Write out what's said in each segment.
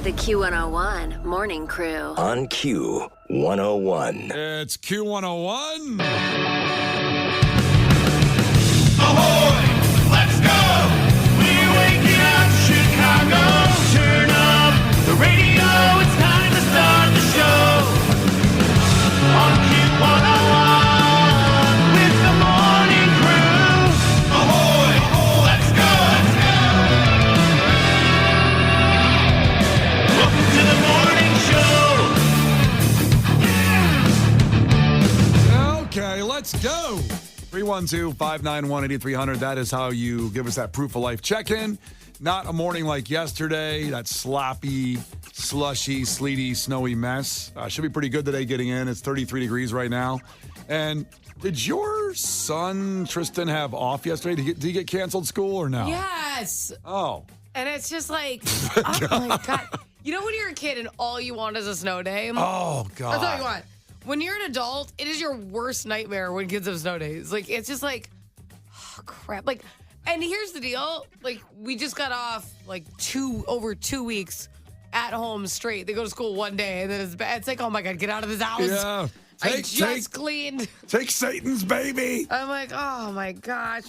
The Q101 Morning Crew. On Q101. It's Q101. Ahoy! Let's go! We're waking up Chicago. Turn up the radio. It's time to start the show. On Q101 with the Morning Crew. Ahoy! Let's go! Welcome to the morning show. Okay, let's go. 312-591-8300. That is how you give us that proof of life check-in. Not a morning like yesterday, that sloppy, slushy, sleety, snowy mess. Should be pretty good today getting in. It's 33 degrees right now. And did your son, Tristan, have off yesterday? Did he get canceled school or no? Yes. Oh. And it's just like, oh my God. You know when you're a kid and all you want is a snow day? Oh, God. That's all you want. When you're an adult, it is your worst nightmare when kids have snow days. Like, it's just like, oh, crap. Like, and here's the deal. Like, we just got off like over 2 weeks at home straight. They go to school one day and then it's bad. It's like, oh my God, get out of this house. Yeah. I just cleaned. Take Satan's baby. I'm like, oh my gosh.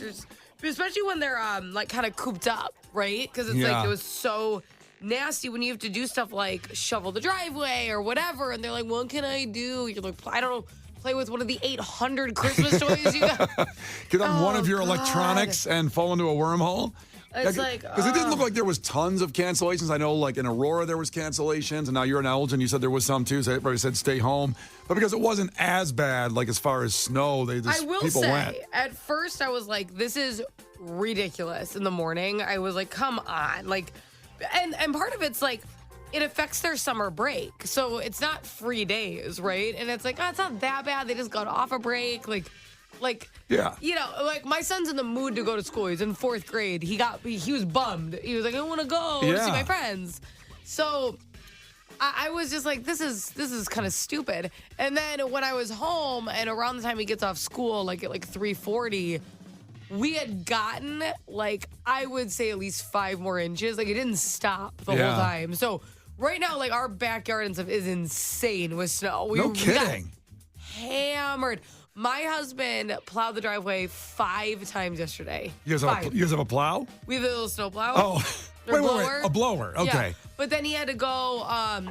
Especially when they're like kind of cooped up, right? Because it's like, it was so nasty when you have to do stuff like shovel the driveway or whatever, and they're like, what can I do? You're like, I don't know, play with one of the 800 Christmas toys you got. Get on one of your electronics and fall into a wormhole. It's like, because it didn't look like there was tons of cancellations. I know, like in Aurora, there was cancellations, and now you're in Elgin. You said there was some too, so everybody said stay home. But because it wasn't as bad, like as far as snow, people went. At first I was like, this is ridiculous. In the morning, I was like, come on, like. And part of it's like, it affects their summer break. So it's not free days, right? And it's like, oh, it's not that bad. They just got off a break. Like, yeah. You know, like my son's in the mood to go to school. He's in 4th grade. He was bummed. He was like, I don't want to go to see my friends. So I was just like, this is kind of stupid. And then when I was home and around the time he gets off school, like at like 3:40, we had gotten, like, I would say at least 5 more inches. Like, it didn't stop the whole time. So, right now, like, our backyard and stuff is insane with snow. No kidding. Hammered. My husband plowed the driveway 5 times yesterday. You guys have a plow? We have a little snow plow. Oh, wait. A blower. Okay. Yeah. But then he had to go,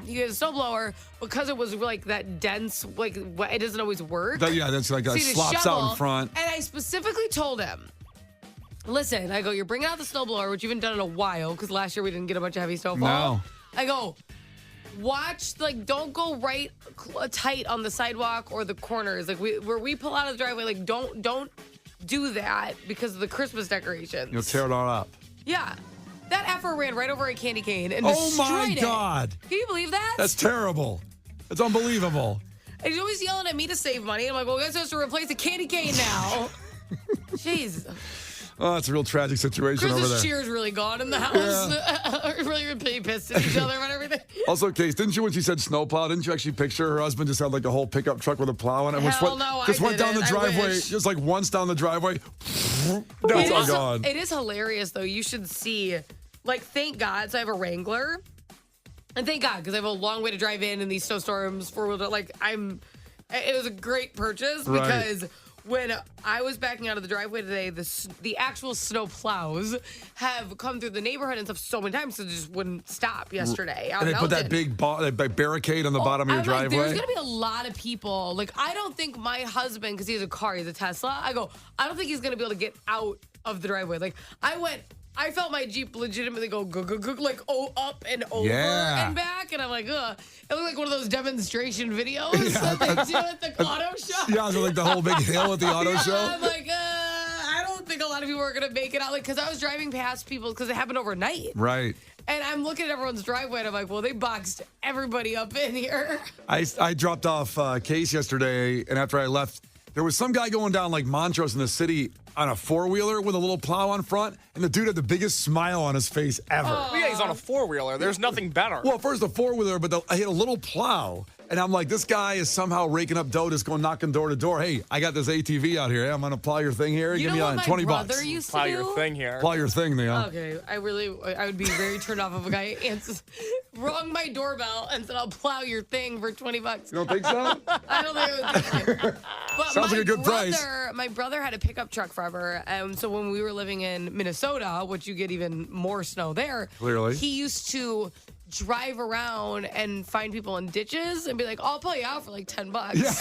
he had a snow blower because it was like that dense, like it doesn't always work. That's like that slops out in front. And I specifically told him, listen, I go, you're bringing out the snow blower, which you haven't done in a while because last year we didn't get a bunch of heavy snowfall. No. I go, watch, like, don't go right tight on the sidewalk or the corners. Like, where we pull out of the driveway, like, don't do that because of the Christmas decorations. You'll tear it all up. Yeah. That effer ran right over a candy cane and destroyed it. Oh, my God. Can you believe that? That's terrible. It's unbelievable. And he's always yelling at me to save money. I'm like, well, we're supposed to replace a candy cane now. Jeez. Oh, it's a real tragic situation over there. Christmas cheer's really gone in the house. Yeah. really pissed at each other about everything. Also, Case, didn't you, when she said snowplow, didn't you actually picture her husband just had like a whole pickup truck with a plow on it? Just went down the driveway, just like once down the driveway. That's all gone. It is hilarious, though. You should see, like, thank God. So I have a Wrangler. And thank God, because I have a long way to drive in these snowstorms, 4-wheeler. Like, it was a great purchase because when I was backing out of the driveway today, the actual snow plows have come through the neighborhood and stuff so many times, so they just wouldn't stop yesterday. And they put that big barricade on the bottom of your driveway. There's going to be a lot of people. Like, I don't think my husband, because he has a car, he's a Tesla, I don't think he's going to be able to get out of the driveway. Like, I felt my Jeep legitimately go like up and over and back, and I'm like, ugh. It looked like one of those demonstration videos that they do at the auto show. Yeah, so like the whole big hill at the auto show. I'm like, I don't think a lot of people are gonna make it out. Like, because I was driving past people because it happened overnight. Right. And I'm looking at everyone's driveway, and I'm like, well, they boxed everybody up in here. I dropped off Case yesterday, and after I left, there was some guy going down like Montrose in the city on a 4-wheeler with a little plow on front, and the dude had the biggest smile on his face ever. Well, yeah, he's on a 4-wheeler. There's nothing better. Well, first a 4-wheeler, but I had a little plow, and I'm like, this guy is somehow raking up dough, just going knocking door to door. Hey, I got this ATV out here. Hey, I'm going to plow your thing here. You Give know me what $20. my brother used to Plow do? your thing here. Plow your thing, Neil. Okay, I would be very turned off if a guy rung my doorbell and said, I'll plow your thing for $20. You don't think so? I don't think it was good. But Sounds like a good price. My brother had a pickup truck forever. So when we were living in Minnesota, which you get even more snow there, Clearly. he used to drive around and find people in ditches and be like, I'll pull you out for like $10. Yeah.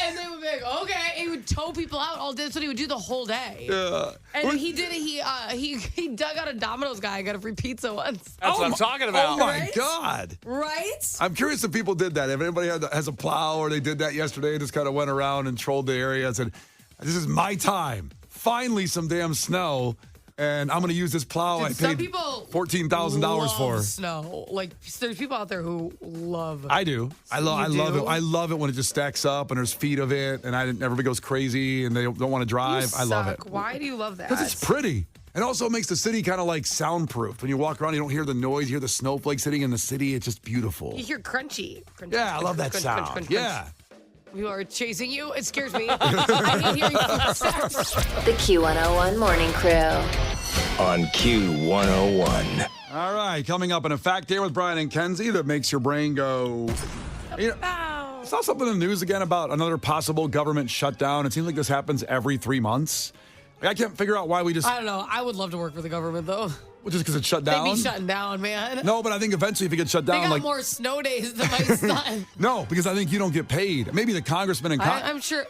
And they would be like, okay. And he would tow people out all day. That's what he would do the whole day. Yeah. And he did it. He dug out a Domino's guy and got a free pizza once. That's what I'm talking about. Oh, my Right? God. Right? I'm curious if people did that. If anybody has a plow or they did that yesterday, just kind of went around and trolled the area and said, this is my time. Finally, some damn snow. And I'm going to use this plow I Some paid people $14,000 for. love snow. Like, there's people out there who love I do. I love it. I love it when it just stacks up and there's feet of it and everybody goes crazy and they don't want to drive. I love it. Why do you love that? Because it's pretty. And also it makes the city kind of like soundproof. When you walk around, you don't hear the noise. You hear the snowflakes hitting in the city. It's just beautiful. You hear crunchy. Yeah, I love that crunch, sound. crunch, crunch, Yeah. People are chasing you. It scares me. I hate hearing footsteps. The Q101 Morning Crew. On Q101. All right, coming up in a fact here with Brian and Kenzie that makes your brain go. You know, I saw something in the news again about another possible government shutdown. It seems like this happens every 3 months. Like, I can't figure out why we just. I don't know. I would love to work for the government, though. Just because it's shut down. They'd be shutting down, man. No, but I think eventually if it gets shut They down, got like more snow days than my son. no, because I think you don't get paid. Maybe the congressman and I'm sure.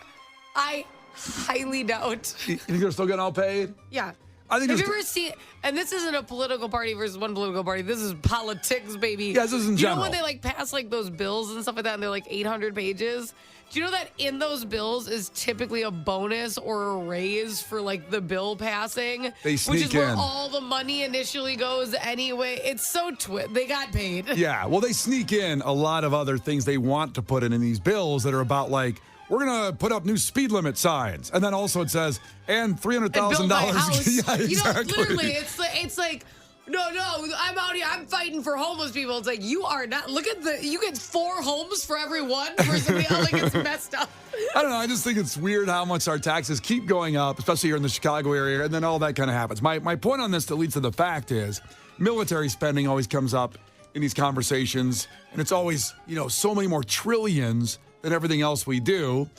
I highly doubt. you think they're still getting all paid? Yeah. I think Have there's you ever seen, and this isn't a political party versus one political party. This is politics, baby. Yeah, this is in You general. know when they like pass like those bills and stuff like that, and they're like 800 pages? Do you know that in those bills is typically a bonus or a raise for like the bill passing? They which sneak is where in. all the money initially goes anyway. It's so they got paid. Yeah, well, they sneak in a lot of other things they want to put in these bills that are about like, we're going to put up new speed limit signs. And then also it says, and $300,000. And build my house. Yeah, exactly. You know, literally, it's like, no, I'm out here. I'm fighting for homeless people. It's like, you are not. Look at you get 4 homes for every one for somebody else. Like, it's messed up. I don't know. I just think it's weird how much our taxes keep going up, especially here in the Chicago area, and then all that kind of happens. My point on this that leads to the fact is military spending always comes up in these conversations, and it's always, so many more trillions than everything else we do.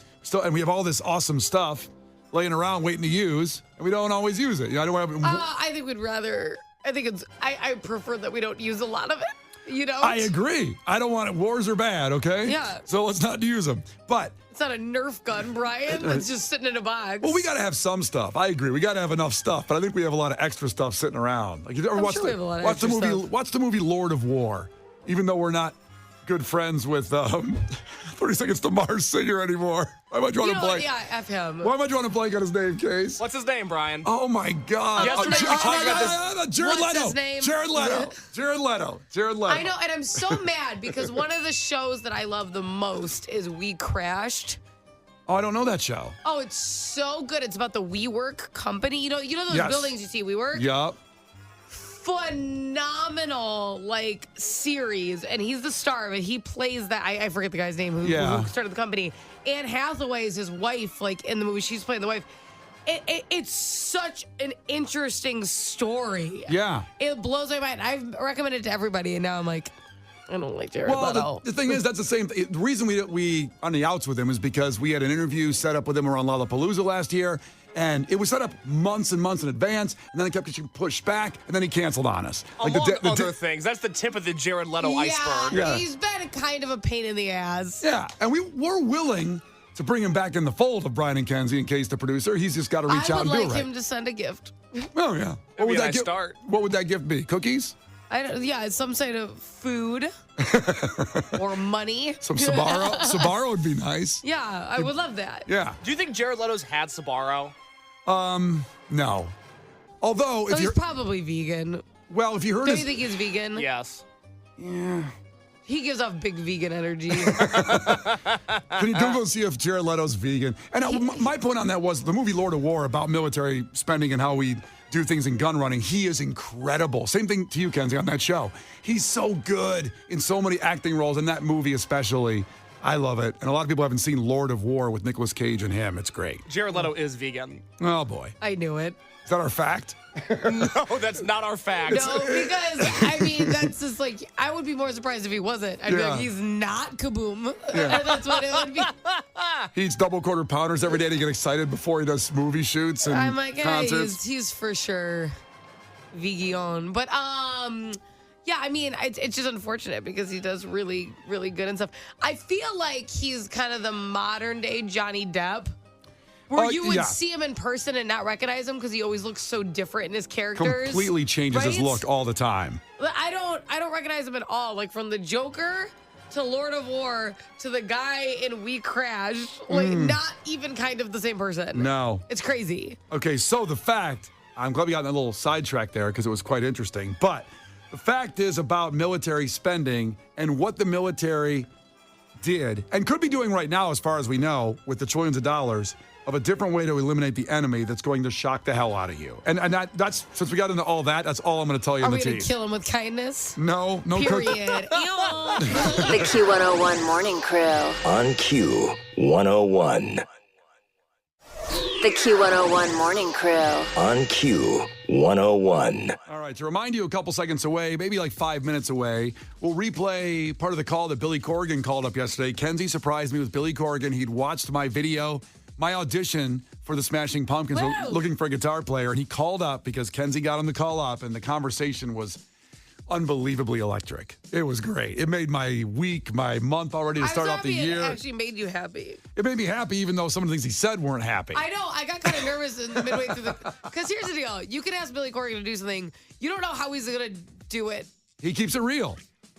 And we have all this awesome stuff laying around waiting to use, and we don't always use it. I think we'd rather. I prefer that we don't use a lot of it. I agree. I don't want it. Wars are bad, okay? Yeah. So let's not use them. But it's not a Nerf gun, Brian. It's just sitting in a box. well, we got to have some stuff. I agree. We got to have enough stuff, but I think we have a lot of extra stuff sitting around. Like, you ever watch sure we have a lot of watch the extra movie? stuff. Watch the movie Lord of War. Even though we're not good friends with 30 Seconds to Mars singer anymore. Why am I drawing a blank? Yeah, F him. Why am I drawing a blank on his name, Case? What's his name, Brian? Oh my God! Yesterday we talked about this. Jared What's Leto. his name? Jared Leto. Jared Leto. Jared Leto. I know, and I'm so mad because one of the shows that I love the most is We Crashed. Oh, I don't know that show. Oh, it's so good. It's about the WeWork company. You know those Yes. buildings you see, WeWork? Yup. Phenomenal series, and he's the star of it. He plays that. I forget the guy's name who started the company. Anne Hathaway is his wife. Like in the movie, she's playing the wife. It's such an interesting story. Yeah. It blows my mind. I've recommended it to everybody, and now I'm like, I don't like Jared Leto. Well, the thing is, that's the same thing. The reason we on the outs with him is because we had an interview set up with him around Lollapalooza last year, and it was set up months and months in advance, and then it kept getting pushed back, and then he canceled on us. Among other things. That's the tip of the Jared Leto iceberg. Yeah. He's been kind of a pain in the ass. Yeah, and we're willing to bring him back in the fold of Brian and Kenzie in case the producer. He's just got to reach out and do it. I would like right. him to send a gift. Oh, yeah. That'd be a nice start. What would that gift be? Cookies? It's some sort of food or money. Some Sbarro? Sbarro would be nice. Yeah, I would love that. Yeah. Do you think Jared Leto's had Sbarro? No. Although, So if he's you're... probably vegan. Well, if you heard Don't his... you think he's vegan? Yes. Yeah. He gives off big vegan energy. Can you go see if Jared Leto's vegan? And my point on that was the movie Lord of War about military spending and how we do things in gun running. He is incredible. Same thing to you, Kenzie, on that show. He's so good in so many acting roles, in that movie especially. I love it. And a lot of people haven't seen Lord of War with Nicolas Cage and him. It's great. Jared Leto is vegan. Oh, boy. I knew it. Is that our fact? No, that's not our fact. No, because I mean that's just like I would be more surprised if he wasn't. I'd be Yeah. like, he's not Kaboom. Yeah. And that's what it would be. He eats double quarter pounders every day to get excited before he does movie shoots and I'm like, hey, concerts. he's for sure Vigion. But yeah, I mean, it's just unfortunate because he does really, really good and stuff. I feel like he's kind of the modern day Johnny Depp. Where you would yeah. see him in person and not recognize him because he always looks so different in his characters. Completely changes his right? look all the time. I don't recognize him at all. Like from the Joker to Lord of War to the guy in We Crash, like not even kind of the same person. No. It's crazy. Okay, so the fact, I'm glad we got in a little sidetrack there because it was quite interesting. But the fact is about military spending and what the military did and could be doing right now, as far as we know, with the trillions of dollars of a different way to eliminate the enemy that's going to shock the hell out of you. And that's, since we got into all that, that's all I'm going to tell you Are in the we going tease. to kill him with kindness? No Period. The Q101 Morning Crew. On Q101. The Q101 Morning Crew. On Q101. All right, to remind you, a couple seconds away, maybe like 5 minutes away, we'll replay part of the call that Billy Corrigan called up yesterday. Kenzie surprised me with Billy Corrigan. He'd watched my video, my audition for the Smashing Pumpkins, Woo! looking for a guitar player, and he called up because Kenzie got him to call up, and the conversation was unbelievably electric. It was great. It made my week, my month already to start off the year. It actually made you happy. It made me happy, even though some of the things he said weren't happy. I know. I got kind of nervous in the midway through the. Because here's the deal: you can ask Billy Corrigan to do something. You don't know how he's gonna do it. He keeps it real.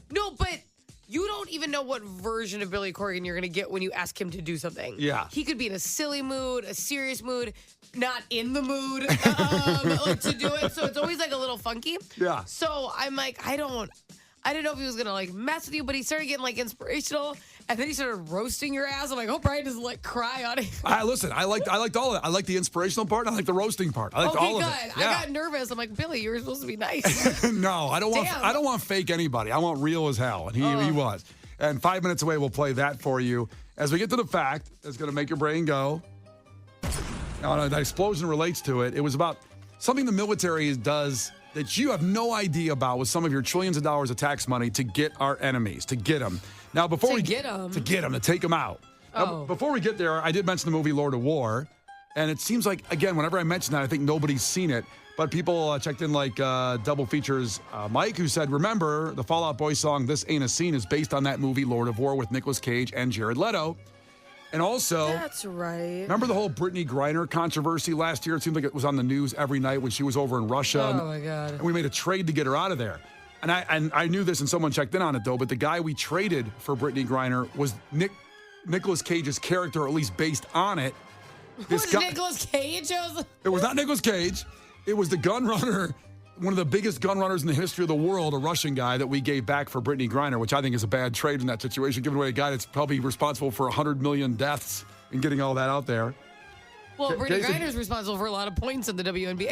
No, but you don't even know what version of Billy Corrigan you're gonna get when you ask him to do something. Yeah. He could be in a silly mood, a serious mood, not in the mood like to do it. So it's always like a little funky. Yeah. So I'm like, I didn't know if he was gonna like mess with you, but he started getting like inspirational, and then he started roasting your ass. I'm like, hope Brian doesn't like cry on it. Listen, I liked all of it. I liked the inspirational part. I liked the roasting part. I liked all Okay, of good. it. I got nervous. I'm like, Billy, you were supposed to be nice. No, I don't want. Damn. I don't want fake anybody. I want real as hell, and he was. And 5 minutes away, we'll play that for you as we get to the fact that's going to make your brain go. Now, that explosion relates to it. It was about something the military does that you have no idea about with some of your trillions of dollars of tax money to get our enemies, to get them. Now, before To we get 'em? to get them, to take them out. Now, Oh. before we get there, I did mention the movie Lord of War, and it seems like, again, whenever I mention that, I think nobody's seen it. But people checked in like Double Features Mike, who said, remember, the Fall Out Boy song This Ain't a Scene is based on that movie Lord of War with Nicolas Cage and Jared Leto. And also, That's right. remember the whole Brittany Griner controversy last year? It seemed like it was on the news every night when she was over in Russia. Oh, my God. And we made a trade to get her out of there. And I knew this, and someone checked in on it, though, but the guy we traded for Brittany Griner was Nicolas Cage's character, or at least based on it. Was Nicolas Cage? It was not Nicolas Cage. It was the gun runner, one of the biggest gun runners in the history of the world, a Russian guy that we gave back for Brittany Griner, which I think is a bad trade in that situation, giving away a guy that's probably responsible for 100 million deaths and getting all that out there. Well, Brittany Jason- Griner's responsible for a lot of points in the WNBA.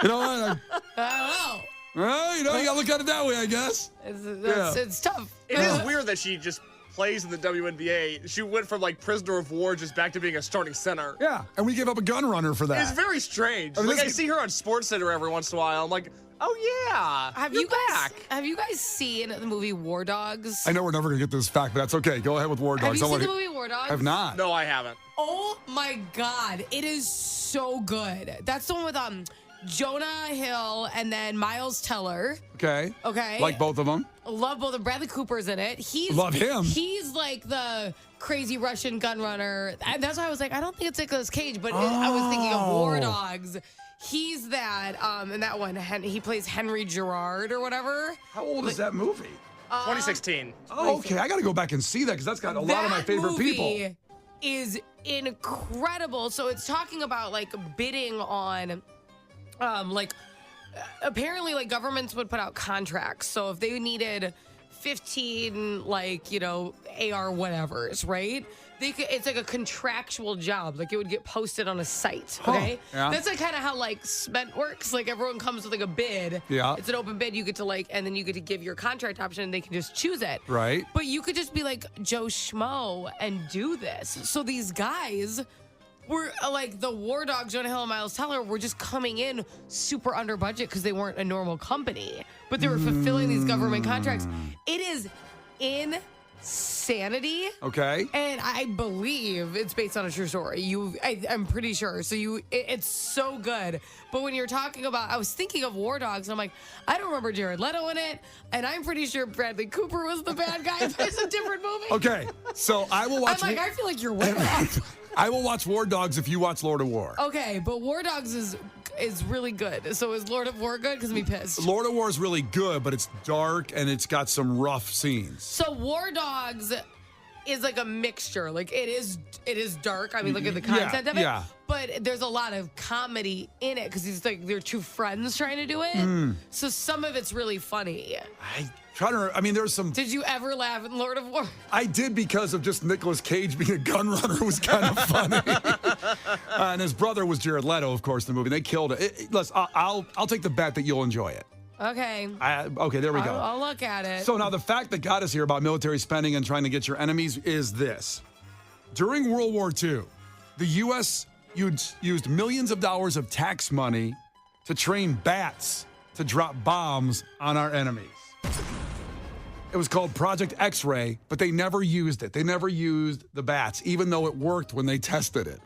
You know what? I Well, you got to look at it that way, I guess. don't know. It's tough. It is weird that she just plays in the WNBA. She went from like prisoner of war just back to being a starting center. Yeah, and we gave up a gun runner for that. It's very strange. I mean, Like I this- see her on SportsCenter every once in a while. I'm like, oh yeah, Have you're you guys back. have you guys seen the movie War Dogs? I know we're never going to get this fact, but that's okay. Go ahead with War Have Dogs. you I seen the wanna- movie War Dogs? I've not. No, I haven't. Oh my God, it is so good. That's the one with Jonah Hill and then Miles Teller. Okay. Okay. Like both of them. Love both of Bradley Cooper's in it. Love him. He's like the crazy Russian gun runner. And that's why I was like, I don't think it's Nicolas Cage, but I was thinking of War Dogs. He's that, in that one, he plays Henry Gerard or whatever. How old is that movie? 2016. Oh, okay. I got to go back and see that because that's got a lot of my favorite movie people. Is incredible. So it's talking about like bidding on, apparently like governments would put out contracts. So if they needed 15 AR whatevers, right? It's like a contractual job. Like it would get posted on a site. Okay. yeah. That's like kind of how like Spent works. Like everyone comes with like a bid. Yeah. It's an open bid. You get to and then you get to give your contract option and they can just choose it. Right. But you could just be like Joe Schmo and do this. So these guys We're like the War Dogs, Jonah Hill and Miles Teller were just coming in super under budget because they weren't a normal company, but they were fulfilling these government contracts. It is insanity. Okay. And I believe it's based on a true story. I'm pretty sure. So it's so good. But when you're talking about, I was thinking of War Dogs, and I'm like, I don't remember Jared Leto in it, and I'm pretty sure Bradley Cooper was the bad guy. It's a different movie. Okay. So I will watch. I'm like, I feel like you're way off. I will watch War Dogs if you watch Lord of War. Okay, but War Dogs is really good. So is Lord of War good? Because I'm pissed. Lord of War is really good, but it's dark and it's got some rough scenes. So War Dogs is like a mixture. Like it is dark. I mean, look at the content of it. Yeah. But there's a lot of comedy in it because they're two friends trying to do it. So some of it's really funny. There's some. Did you ever laugh in Lord of War? I did because of just Nicolas Cage being a gun runner was kind of funny. And his brother was Jared Leto, of course, in the movie. They killed it. Listen, I'll take the bet that you'll enjoy it. Okay. Okay, there we go. I'll look at it. So now the fact that got us here about military spending and trying to get your enemies is this. During World War II, the U.S. used millions of dollars of tax money to train bats to drop bombs on our enemies. It was called Project X-Ray, but they never used it. They never used the bats, even though it worked when they tested it.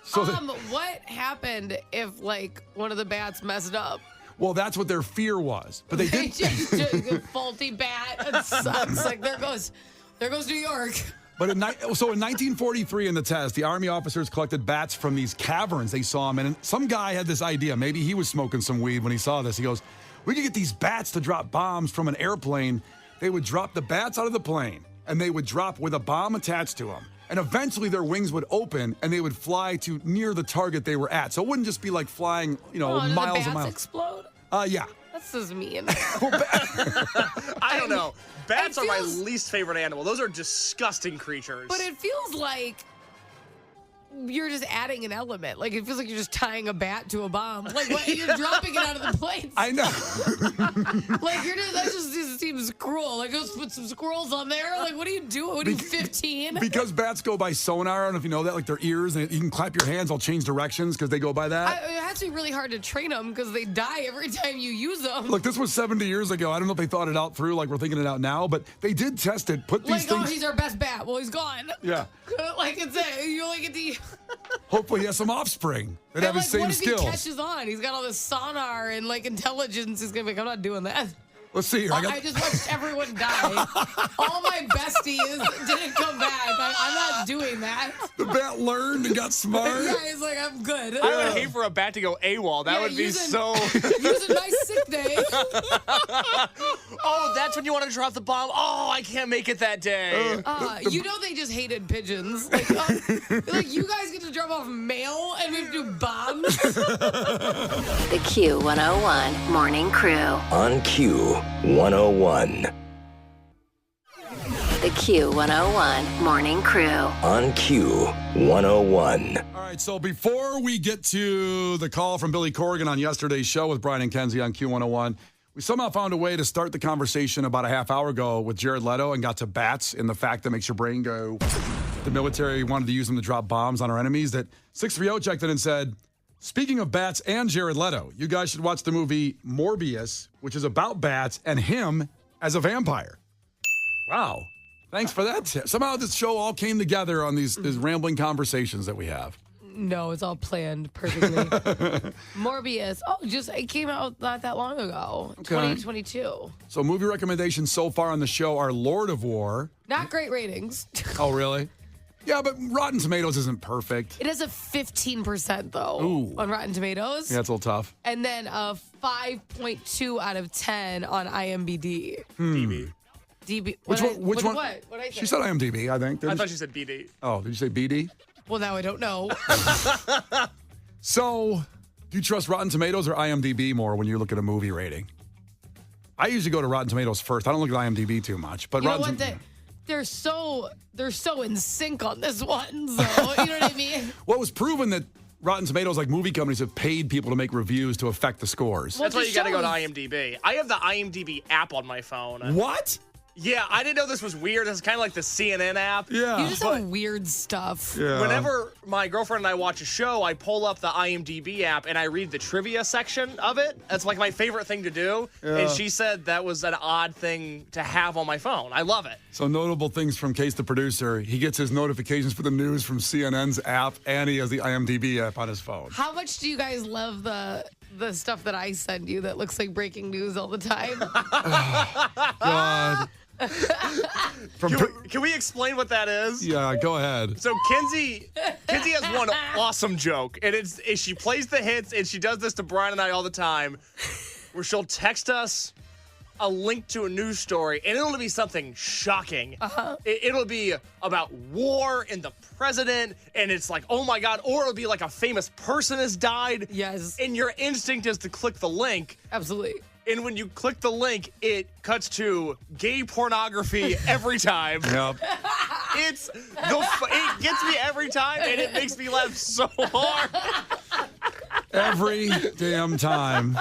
So what happened if one of the bats messed up? Well, that's what their fear was. But they did. just a faulty bat. It sucks. Like there goes New York. But in 1943 in the test, the Army officers collected bats from these caverns. They saw them, and some guy had this idea. Maybe he was smoking some weed when he saw this. He goes, we could get these bats to drop bombs from an airplane. They would drop the bats out of the plane, and they would drop with a bomb attached to them. And eventually their wings would open, and they would fly to near the target they were at. So it wouldn't just be like flying, miles and miles. Did the bats explode? Yeah. That's just mean. I don't know. Bats are my least favorite animal. Those are disgusting creatures. But it feels like you're just adding an element. Like it feels like you're just tying a bat to a bomb. Like you're dropping it out of the plane. I know. That just seems cruel. Like let's put some squirrels on there. Like what are you doing? What are you 15? Because bats go by sonar. I don't know if you know that. Like their ears, and you can clap your hands. I'll change directions because they go by that. It has to be really hard to train them because they die every time you use them. Look, this was 70 years ago. I don't know if they thought it out through like we're thinking it out now, but they did test it. Put these things. He's our best bat. Well, he's gone. Yeah. You only get the. Hopefully, he has some offspring that have his same skills. What if he catches on? He's got all this sonar and intelligence. He's gonna be like, I'm not doing that. Let's see here. I just watched everyone die. All my besties didn't come back. I'm not doing that. The bat learned and got smart. Yeah, he's like, I'm good. I would hate for a bat to go AWOL. That would be so. Using my sick day. Oh, that's when you want to drop the bomb. Oh, I can't make it that day. They just hated pigeons. Like you guys get to drop off mail and we do bombs. The Q101 Morning Crew. On Q101. The Q101 Morning Crew. On Q101. All right, so before we get to the call from Billy Corrigan on yesterday's show with Brian and Kenzie on Q101, we somehow found a way to start the conversation about a half hour ago with Jared Leto and got to bats and the fact that makes your brain go. The military wanted to use them to drop bombs on our enemies. That 630 checked in and said, speaking of bats and Jared Leto, you guys should watch the movie Morbius, which is about bats and him as a vampire. Wow. Thanks for that tip. Somehow this show all came together on these rambling conversations that we have. No, it's all planned perfectly. Morbius. It came out not that long ago. Okay. 2022. So movie recommendations so far on the show are Lord of War. Not great ratings. Oh, really? Yeah, but Rotten Tomatoes isn't perfect. It has a 15% though. Ooh. On Rotten Tomatoes. Yeah, it's a little tough. And then a 5.2 out of 10 on IMDb. DB. Which one? What did I say? She said IMDb, I think. I thought she said BD. Oh, did you say BD? Well, now I don't know. So, do you trust Rotten Tomatoes or IMDb more when you look at a movie rating? I usually go to Rotten Tomatoes first. I don't look at IMDb too much. But you know what? They're so in sync on this one. So you know what I mean? Well, it was proven that Rotten Tomatoes, like movie companies, have paid people to make reviews to affect the scores. That's why you got to go to IMDb. I have the IMDb app on my phone. What? Yeah, I didn't know this was weird. This is kind of like the CNN app. Yeah. You just have weird stuff. Yeah. Whenever my girlfriend and I watch a show, I pull up the IMDb app and I read the trivia section of it. That's like my favorite thing to do. Yeah. And she said that was an odd thing to have on my phone. I love it. So notable things from Case the producer. He gets his notifications for the news from CNN's app, and he has the IMDb app on his phone. How much do you guys love the stuff that I send you that looks like breaking news all the time? God. Can we explain what that is? Yeah, go ahead. So Kenzie has one awesome joke, and it's she plays the hits, and she does this to Brian and I all the time, where she'll text us a link to a news story, and it'll be something shocking. It'll be about war and the president, and it's like, oh my God, or it'll be like a famous person has died. Yes. And your instinct is to click the link. Absolutely. And when you click the link, it cuts to gay pornography every time. Yep. It gets me every time, and it makes me laugh so hard. Every damn time.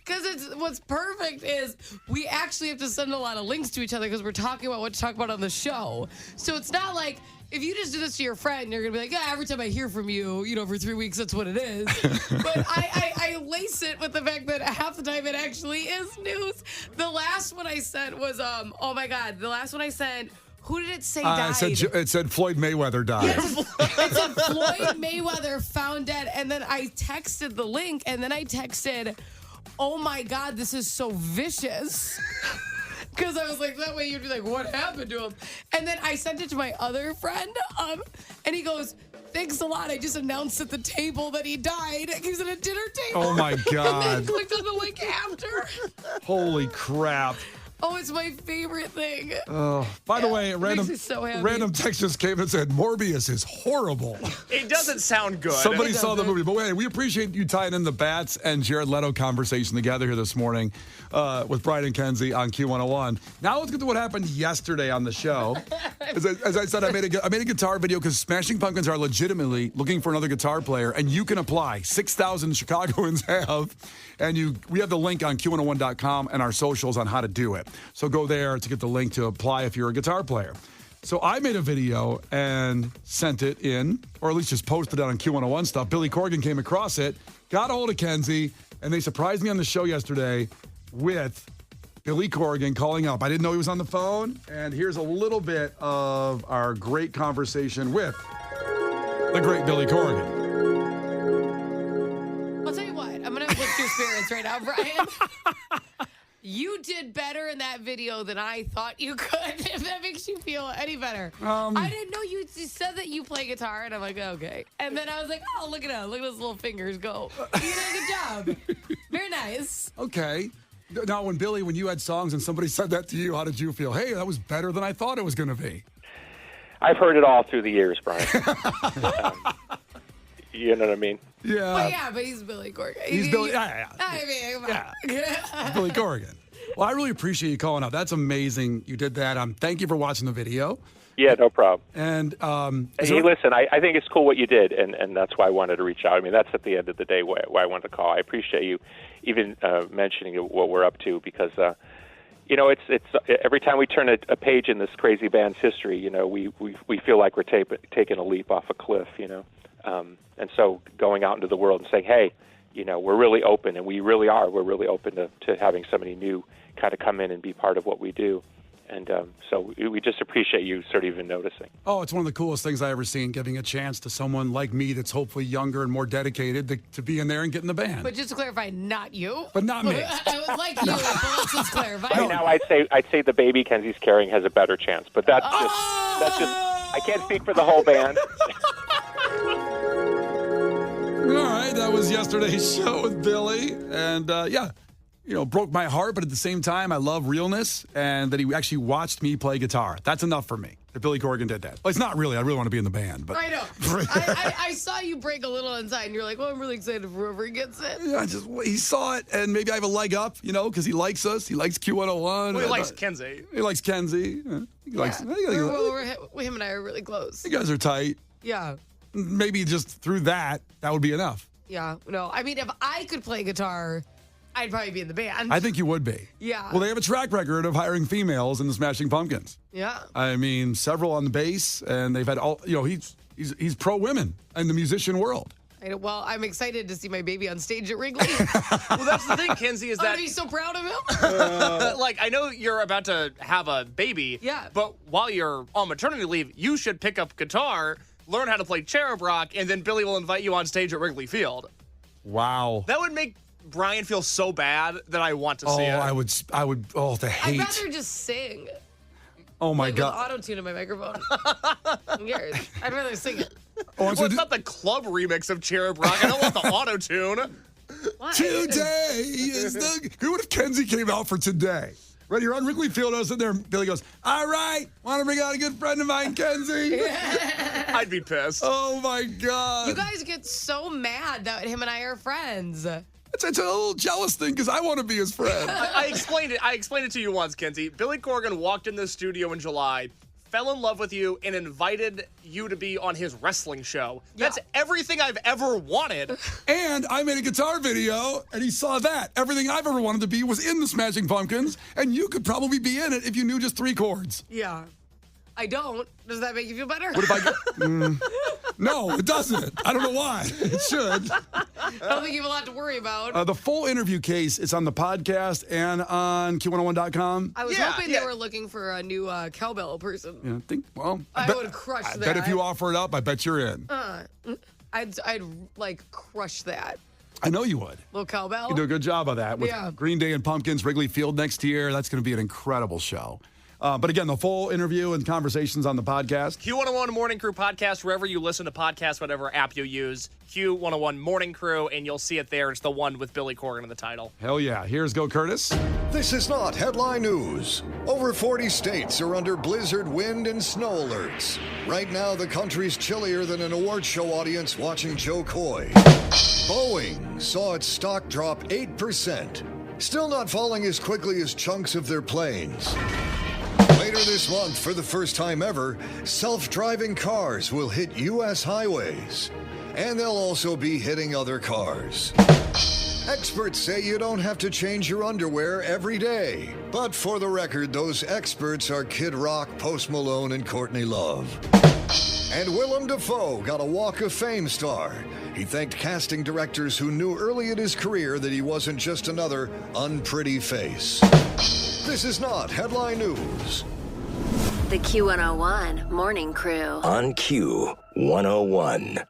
Because what's perfect is we actually have to send a lot of links to each other because we're talking about what to talk about on the show. So it's not like if you just do this to your friend, you're going to be like, yeah, every time I hear from you, for 3 weeks, that's what it is. But I lace it with the fact that half the time it actually is news. The last one I sent was, oh my God, the last one I sent, who did it say died? It said Floyd Mayweather died. It said Floyd Mayweather found dead. And then I texted the link, and then I texted, oh my God, this is so vicious. Because I was like, that way you'd be like, what happened to him? And then I sent it to my other friend, and he goes, thanks a lot. I just announced at the table that he died. He was at a dinner table. Oh my God. And then clicked on the link after. Holy crap. Oh, it's my favorite thing. Oh, by the way, makes me so happy. random text just came and said, Morbius is horrible. It doesn't sound good. Somebody It saw the doesn't. movie. But wait, we appreciate you tying in the Bats and Jared Leto conversation together here this morning with Brian and Kenzie on Q101. Now let's get to what happened yesterday on the show. As I said, I made a guitar video because Smashing Pumpkins are legitimately looking for another guitar player, and you can apply. 6,000 Chicagoans have. And we have the link on Q101.com and our socials on how to do it. So go there to get the link to apply if you're a guitar player. So I made a video and sent it in, or at least just posted it on Q101 stuff. Billy Corgan came across it, got a hold of Kenzie, and they surprised me on the show yesterday with Billy Corgan calling up. I didn't know he was on the phone, and here's a little bit of our great conversation with the great Billy Corgan. I'll tell you what, I'm going to lift your spirits right now, Brian. You did better in that video than I thought you could, if that makes you feel any better. I didn't know you said that you play guitar, and I'm like, okay. And then I was like, oh, look at him. Look at those little fingers go. You did a good job. Very nice. Okay. Now, when you had songs and somebody said that to you, how did you feel? Hey, that was better than I thought it was going to be. I've heard it all through the years, Brian. You know what I mean? Yeah. Well, yeah, but he's Billy Corgan. He's Billy. Yeah. I mean, come on. He's Billy Corgan. Well, I really appreciate you calling out. That's amazing. You did that. Thank you for watching the video. Yeah, no problem. And hey, listen, I think it's cool what you did, and that's why I wanted to reach out. I mean, that's at the end of the day why I wanted to call. I appreciate you even mentioning what we're up to because, it's every time we turn a page in this crazy band's history, we feel like we're taking a leap off a cliff, and so going out into the world and saying, hey, we're really open, and we really are. We're really open to having somebody new kind of come in and be part of what we do. And so we just appreciate you sort of even noticing. Oh, it's one of the coolest things I ever seen, giving a chance to someone like me that's hopefully younger and more dedicated to be in there and get in the band. But just to clarify, not you. But not me. I would like you, but let's just clarify. Right now, I'd say the baby Kenzie's carrying has a better chance, but that's just I can't speak for the whole band. All right, that was yesterday's show with Billy, and broke my heart, but at the same time, I love realness, and that he actually watched me play guitar. That's enough for me, that Billy Corgan did that. Well, it's not really. I really want to be in the band. But I know. I saw you break a little inside, and you're like, well, I'm really excited for whoever gets it. Yeah, he saw it, and maybe I have a leg up, because he likes us. He likes Q101. Well, he likes Kenzie. He likes Kenzie. He likes. Him and I are really close. You guys are tight. Yeah. Maybe just through that would be enough. Yeah. No, I mean, if I could play guitar, I'd probably be in the band. I think you would be. Yeah. Well, they have a track record of hiring females in the Smashing Pumpkins. Yeah. I mean, several on the bass, and they've had all. He's pro women in the musician world. Well, I'm excited to see my baby on stage at Wrigley. Well, that's the thing, Kinsey, is I'm that gonna be so proud of him. like, I know you're about to have a baby. Yeah. But while you're on maternity leave, you should pick up guitar, learn how to play Cherub Rock, and then Billy will invite you on stage at Wrigley Field. Wow. That would make Brian feel so bad that I want to see it. I would. Oh, the hate. I'd rather just sing. Oh my Like God. with auto-tune in my microphone. Who cares? I'd rather sing it. Oh, Well, it's not the club remix of Cherub Rock. I don't want the auto-tune. What? Today is the. What if Kenzie came out for today? Right, you're on Wrigley Field. I was sitting there. And Billy goes, "All right, want to bring out a good friend of mine, Kenzie." I'd be pissed. Oh my God. You guys get so mad that him and I are friends. It's a little jealous thing because I want to be his friend. I explained it. I explained it to you once, Kenzie. Billy Corgan walked in the studio in July, fell in love with you, and invited you to be on his wrestling show. Yeah. That's everything I've ever wanted. And I made a guitar video, and he saw that. Everything I've ever wanted to be was in the Smashing Pumpkins, and you could probably be in it if you knew just 3 chords. Yeah. I don't. Does that make you feel better? What if I? No, it doesn't. I don't know why. It should. I don't think you have a lot to worry about. The full interview case, it's on the podcast and on Q101.com. I was Yeah, hoping yeah. they were looking for a new cowbell person. I I would crush I that. bet if you offer it up, I bet you're in. I'd like crush that. I know you would. Little cowbell. You do a good job of that with Yeah. Green Day and Pumpkins, Wrigley Field next year. That's going to be an incredible show. But again, the full interview and conversations on the podcast. Q101 Morning Crew podcast, wherever you listen to podcasts, whatever app you use, Q101 Morning Crew, and you'll see it there. It's the one with Billy Corgan in the title. Hell yeah. Here's Go Curtis. This is not headline news. Over 40 states are under blizzard wind and snow alerts. Right now, the country's chillier than an award show audience watching Joe Coy. Boeing saw its stock drop 8%, still not falling as quickly as chunks of their planes. Later this month, for the first time ever, self-driving cars will hit U.S. highways. And they'll also be hitting other cars. Experts say you don't have to change your underwear every day. But for the record, those experts are Kid Rock, Post Malone, and Courtney Love. And Willem Dafoe got a Walk of Fame star. He thanked casting directors who knew early in his career that he wasn't just another unpretty face. This is not headline news. The Q101 Morning Crew. On Q101.